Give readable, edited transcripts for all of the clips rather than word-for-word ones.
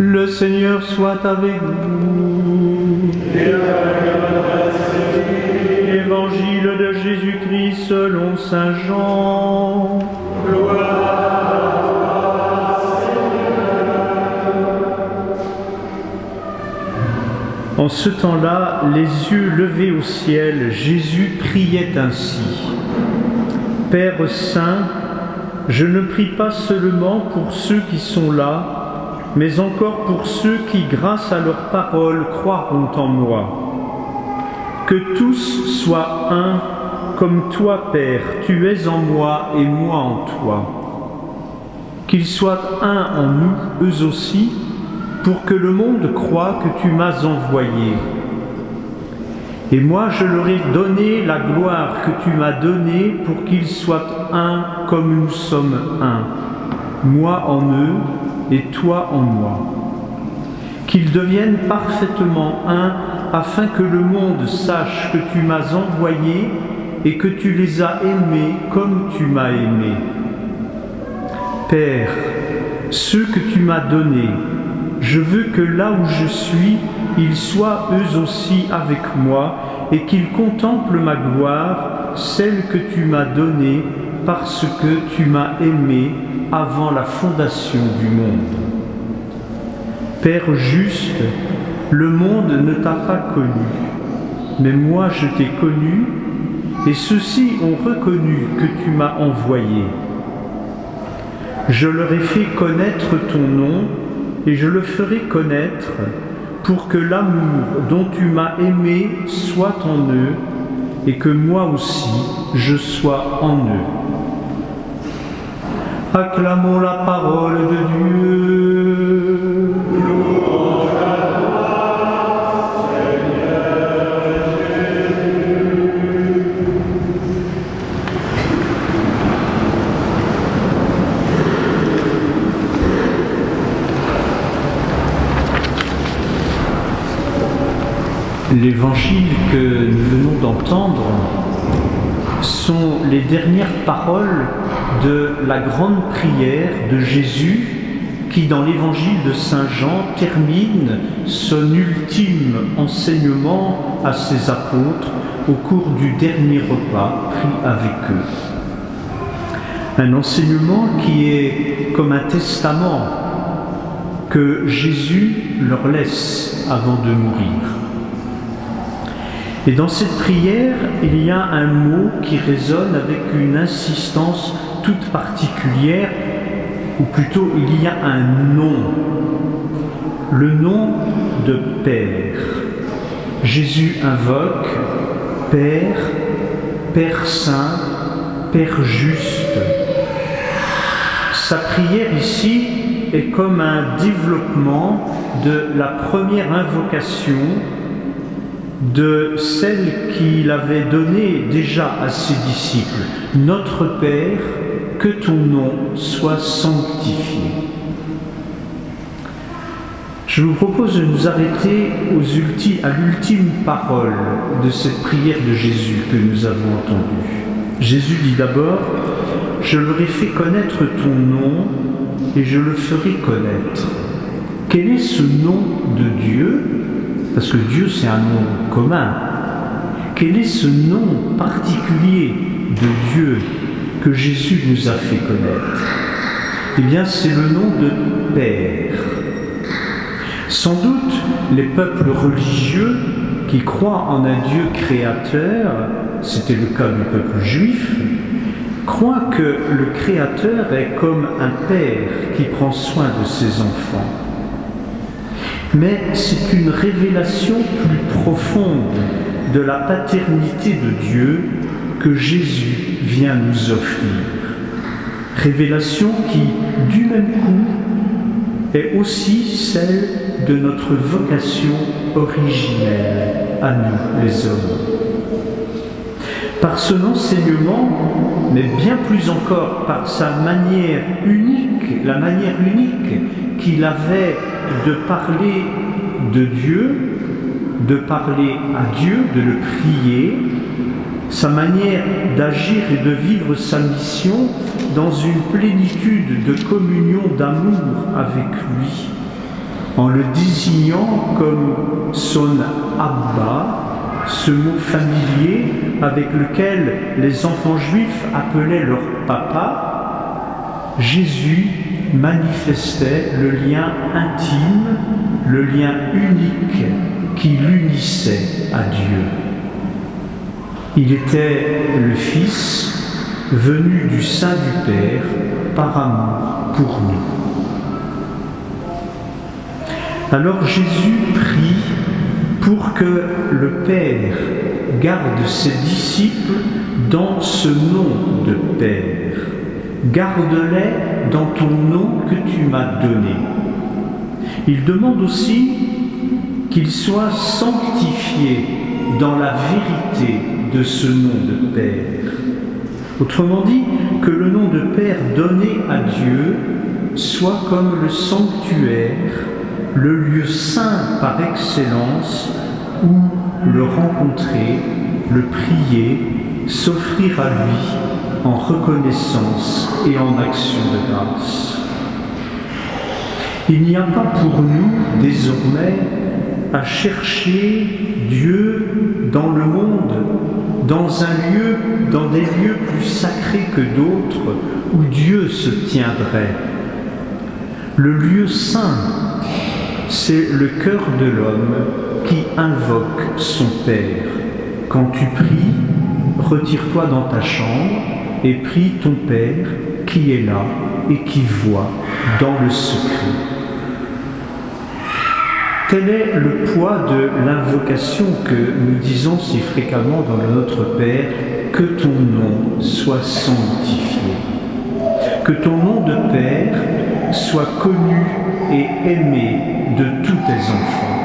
Le Seigneur soit avec vous. Évangile de Jésus-Christ selon saint Jean. En ce temps-là, les yeux levés au ciel, Jésus priait ainsi. Père saint, je ne prie pas seulement pour ceux qui sont là, mais encore pour ceux qui, grâce à leur parole, croiront en moi. Que tous soient un, comme toi, Père, tu es en moi et moi en toi. Qu'ils soient un en nous, eux aussi, pour que le monde croie que tu m'as envoyé. Et moi, je leur ai donné la gloire que tu m'as donnée pour qu'ils soient un comme nous sommes un, moi en eux et toi en moi. Qu'ils deviennent parfaitement un, afin que le monde sache que tu m'as envoyé et que tu les as aimés comme tu m'as aimé. Père, ceux que tu m'as donnés, je veux que là où je suis, ils soient eux aussi avec moi et qu'ils contemplent ma gloire, celle que tu m'as donnée parce que tu m'as aimé avant la fondation du monde. Père juste, le monde ne t'a pas connu, mais moi je t'ai connu et ceux-ci ont reconnu que tu m'as envoyé. Je leur ai fait connaître ton nom et je le ferai connaître pour que l'amour dont tu m'as aimé soit en eux et que moi aussi je sois en eux. Acclamons la parole de Dieu. Louange à toi, Seigneur Jésus. L'évangile que nous venons d'entendre sont les dernières paroles de la grande prière de Jésus qui, dans l'évangile de saint Jean, termine son ultime enseignement à ses apôtres au cours du dernier repas pris avec eux. Un enseignement qui est comme un testament que Jésus leur laisse avant de mourir. Et dans cette prière, il y a un mot qui résonne avec une insistance toute particulière, ou plutôt il y a un nom, le nom de Père. Jésus invoque Père, Père saint, Père juste. Sa prière ici est comme un développement de la première invocation de celle qu'il avait donnée déjà à ses disciples. Notre Père, que ton nom soit sanctifié. Je vous propose de nous arrêter à l'ultime parole de cette prière de Jésus que nous avons entendue. Jésus dit d'abord, « Je leur ai fait connaître ton nom et je le ferai connaître. » Quel est ce nom de Dieu ? Parce que Dieu, c'est un nom commun. Quel est ce nom particulier de Dieu que Jésus nous a fait connaître? Eh bien, c'est le nom de Père. Sans doute, les peuples religieux qui croient en un Dieu créateur, c'était le cas du peuple juif, croient que le Créateur est comme un père qui prend soin de ses enfants. Mais c'est une révélation plus profonde de la paternité de Dieu que Jésus vient nous offrir. Révélation qui, du même coup, est aussi celle de notre vocation originelle à nous, les hommes. Par son enseignement, mais bien plus encore par sa manière unique, la manière unique qu'il avait de parler de Dieu, de parler à Dieu, de le prier, sa manière d'agir et de vivre sa mission dans une plénitude de communion d'amour avec lui. en le désignant comme son Abba, ce mot familier avec lequel les enfants juifs appelaient leur papa. Jésus manifestait le lien intime, le lien unique qui l'unissait à Dieu. Il était le Fils venu du sein du Père par amour pour nous. Alors Jésus prie pour que le Père garde ses disciples dans ce nom de Père. Garde-les dans ton nom que tu m'as donné. Il demande aussi qu'ils soient sanctifiés dans la vérité de ce nom de Père. Autrement dit, que le nom de Père donné à Dieu soit comme le sanctuaire, le lieu saint par excellence où le rencontrer, le prier, s'offrir à lui en reconnaissance et en action de grâce. Il n'y a pas pour nous désormais à chercher Dieu dans le monde, dans des lieux plus sacrés que d'autres où Dieu se tiendrait. Le lieu saint, c'est le cœur de l'homme qui invoque son Père. Quand tu pries, retire-toi dans ta chambre et prie ton Père qui est là et qui voit dans le secret. Tel est le poids de l'invocation que nous disons si fréquemment dans le Notre Père, que ton nom soit sanctifié, que ton nom de Père soit connu et aimé de tous tes enfants.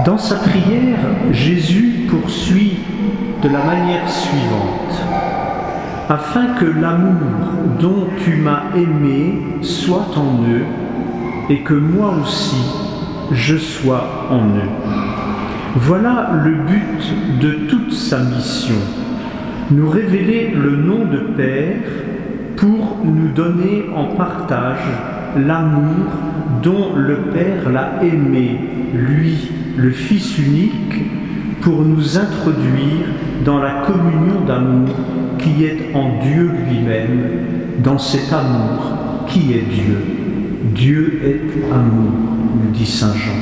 Dans sa prière, Jésus poursuit de la manière suivante. Afin que l'amour dont tu m'as aimé soit en eux et que moi aussi je sois en eux. Voilà le but de toute sa mission, nous révéler le nom de Père pour nous donner en partage l'amour dont le Père l'a aimé, lui, le Fils unique, pour nous introduire dans la communion d'amour qui est en Dieu lui-même, dans cet amour qui est Dieu. Dieu est amour, nous dit Saint Jean.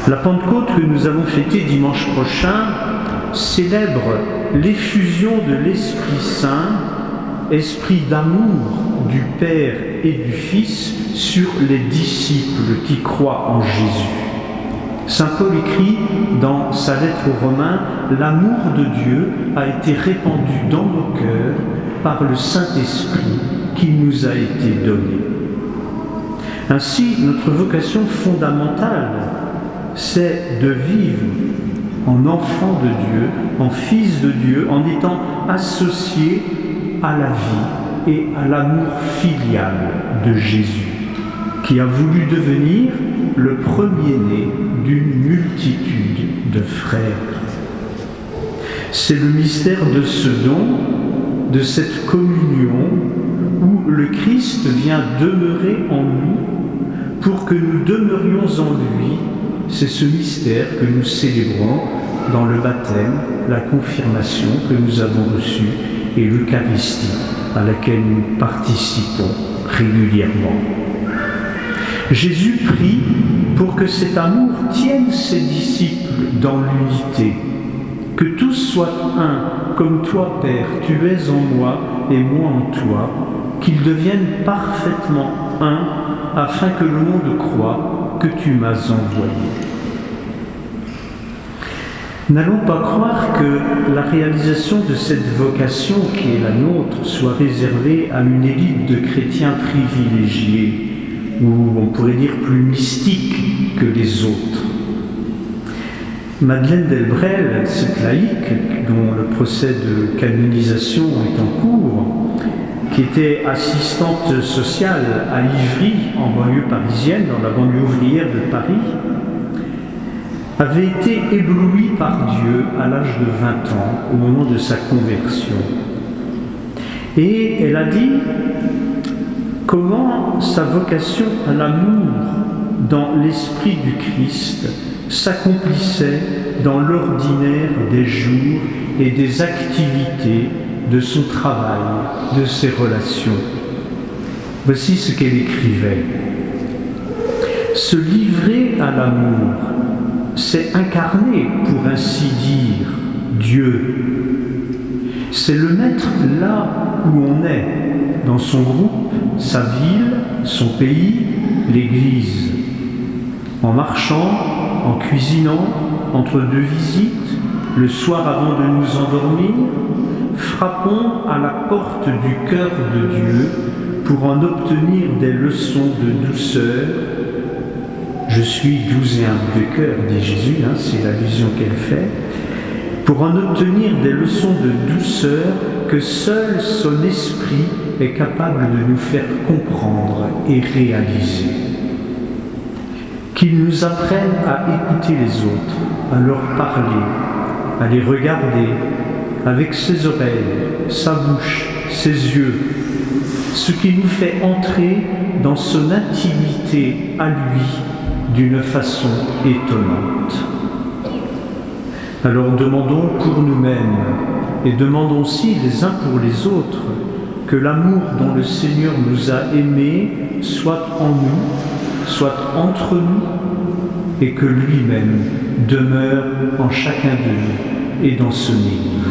La Pentecôte que nous allons fêter dimanche prochain célèbre l'effusion de l'Esprit Saint, esprit d'amour du Père et du Fils sur les disciples qui croient en Jésus. Saint Paul écrit dans sa lettre aux Romains, « L'amour de Dieu a été répandu dans nos cœurs par le Saint-Esprit qui nous a été donné. » Ainsi, notre vocation fondamentale, c'est de vivre en enfant de Dieu, en fils de Dieu, en étant associé à la vie et à l'amour filial de Jésus, qui a voulu devenir le premier-né d'une multitude de frères. C'est le mystère de ce don, de cette communion, où le Christ vient demeurer en nous pour que nous demeurions en lui. C'est ce mystère que nous célébrons dans le baptême, la confirmation que nous avons reçue et l'Eucharistie à laquelle nous participons régulièrement. Jésus prie pour que cet amour tienne ses disciples dans l'unité, que tous soient un, comme toi, Père, tu es en moi et moi en toi, qu'ils deviennent parfaitement un, afin que le monde croie que tu m'as envoyé. N'allons pas croire que la réalisation de cette vocation qui est la nôtre soit réservée à une élite de chrétiens privilégiés, ou on pourrait dire plus mystiques que les autres. Madeleine Delbrel, cette laïque dont le procès de canonisation est en cours, qui était assistante sociale à Ivry, en banlieue parisienne, dans la banlieue ouvrière de Paris, avait été éblouie par Dieu à l'âge de 20 ans, au moment de sa conversion. Et elle a dit comment sa vocation à l'amour dans l'esprit du Christ s'accomplissait dans l'ordinaire des jours et des activités de son travail, de ses relations. Voici ce qu'elle écrivait. Se livrer à l'amour, c'est incarner, pour ainsi dire, Dieu. C'est le mettre là où on est, dans son groupe, sa ville, son pays, l'Église. En marchant, en cuisinant, entre deux visites, le soir avant de nous endormir, frappons à la porte du cœur de Dieu pour en obtenir des leçons de douceur. Je suis doux et humble de cœur, dit Jésus, c'est l'allusion qu'elle fait, pour en obtenir des leçons de douceur que seul son esprit est capable de nous faire comprendre et réaliser. Qu'il nous apprenne à écouter les autres, à leur parler, à les regarder avec ses oreilles, sa bouche, ses yeux, ce qui nous fait entrer dans son intimité à lui d'une façon étonnante. Alors demandons pour nous-mêmes et demandons aussi les uns pour les autres que l'amour dont le Seigneur nous a aimés soit en nous, soit entre nous, et que lui-même demeure en chacun de nous et dans son Église.